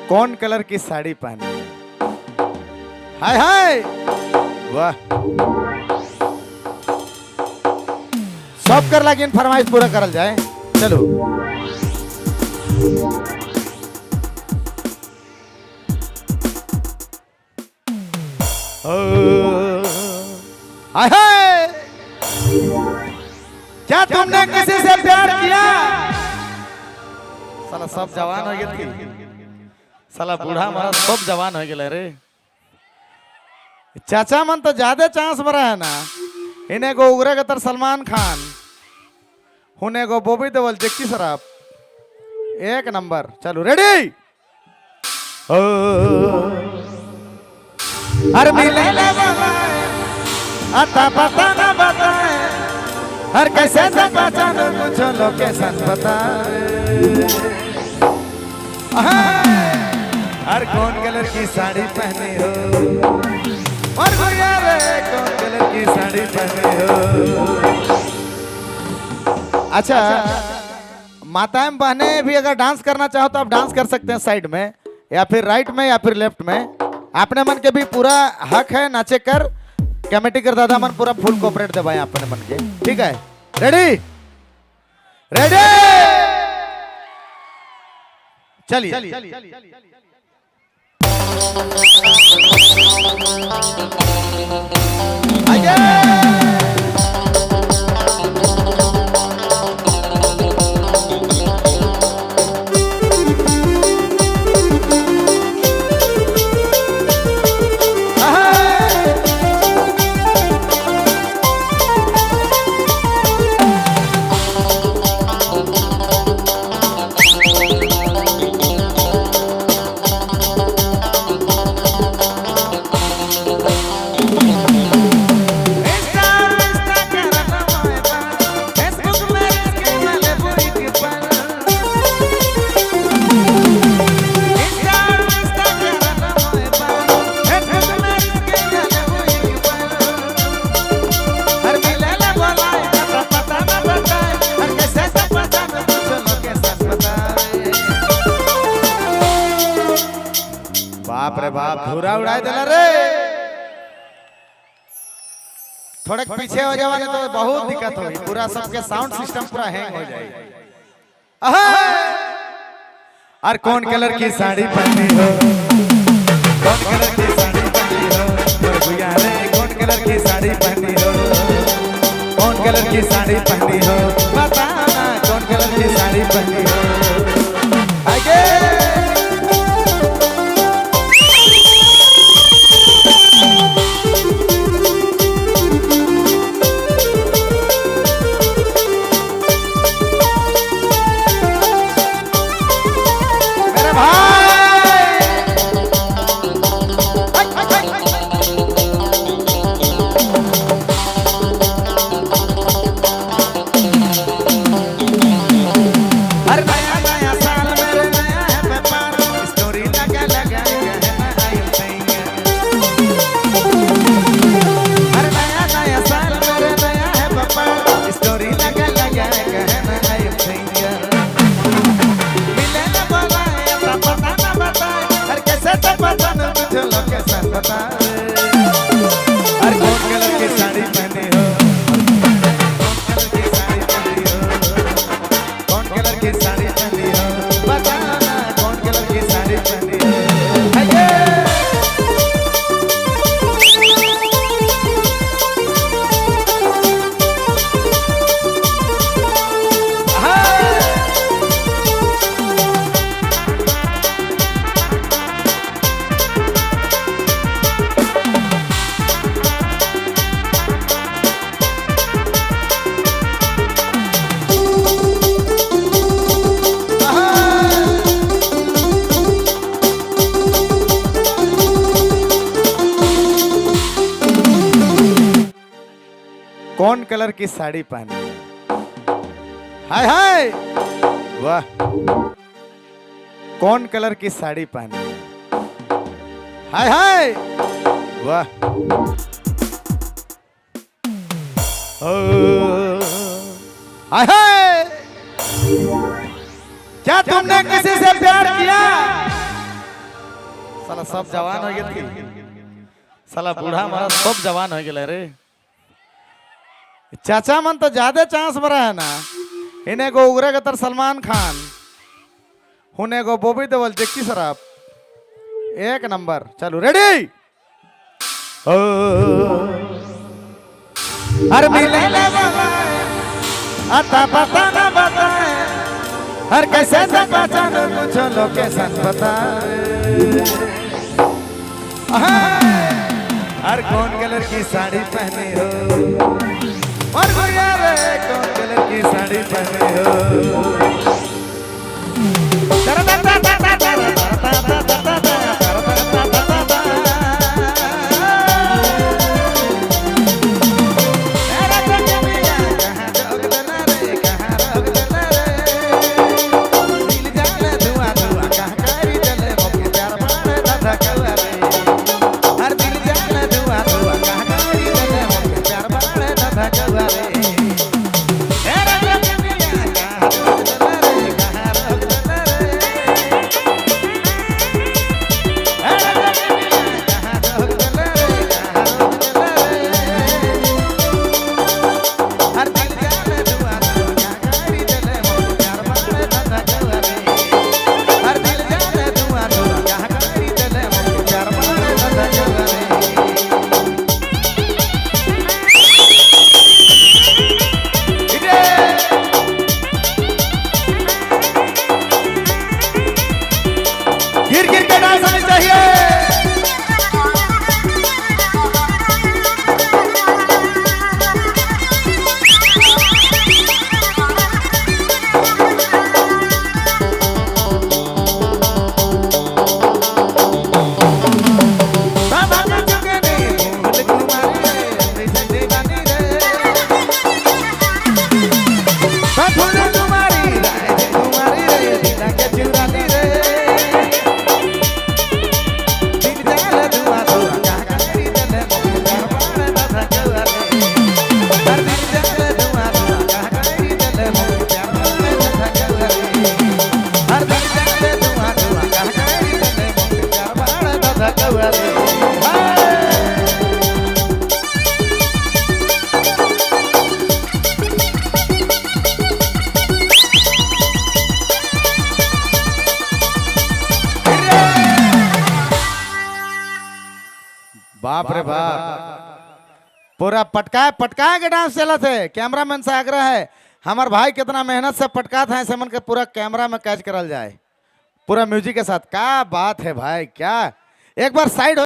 कौन कलर की साड़ी पहनी है? हाय हाय, वाह। सब कर लागिन फरमाइश पूरा करल जाए। चलो हाय हाय, क्या तुमने किसी से प्यार किया? साला सब जवान हो गए थी, साला बूढ़ा हमारा सब जवान हो गए रे। चाचा मन तो ज्यादा चांस बरा है ना। इन्हें को उगरे का तर सलमान खान, उन्हें को बॉबी देओल, जैकी श्रॉफ, एक नंबर। चलो रेडी। हर मिले आता पता ना बताए, हर कैसे से पहचानो कुछ लोकेशन बताए। हर कौन कलर की साड़ी पहनी हो, और भैया रे कौन कलर की साड़ी पहनी हो। अच्छा, माताएं बहनें भी अगर डांस करना चाहो तो आप डांस कर सकते हैं साइड में, या फिर राइट में, या फिर लेफ्ट में। अपने मन के भी पूरा हक है नाचे कर। कमेटी कर दादा मन पूरा फुल कोऑपरेट दे भाई अपने मन के, ठीक है? रेडी रेडी, चलिए। बाप रे बाप, धूरा उड़ाए देला रे। थोड़े पीछे हो जाओगे तो बहुत दिक्कत होगी, पूरा सबके साउंड सिस्टम पूरा हैंग हो जाएगा। और कौन कलर की साड़ी पहनी हो, कौन कलर की साड़ी पहनी हो, भैया रे कौन कलर की साड़ी पहनी हो, कौन कलर की साड़ी पहनी हो, बताना कौन कलर की साड़ी पहनी हो। आगे कौन कलर की साड़ी पहनी है? हाय हाय, वाह। कौन कलर की साड़ी पहनी है? हाय हाय, वाह। हाय हाय, क्या तुमने किसी से प्यार किया? साला सब जवान हो गए थी साला बूढ़ा हमारा सब जवान हो गए रे चाचा मन तो ज्यादा चांस बरा है ना इन्हें को उगरे का तर सलमान खान उन्हें को बॉबी देओल जैकी श्रॉफ एक नंबर चलो रेडी हर मिले आता पता ना बताए हर कैसे से पहचानो कुछ लोकेशन बताए हर कौन कलर की साड़ी पहनी हो और गुड़िया रे कौन कलर की साड़ी पहनी हो बाप रे बाप पूरा पटकाए पटकाए के डांस चला थे कैमरामैन से आग्रह है हमार भाई कितना मेहनत से पटका था ऐसे मन के पूरा कैमरा में कैच करल जाए पूरा म्यूजिक के साथ क्या बात है भाई क्या एक बार साइड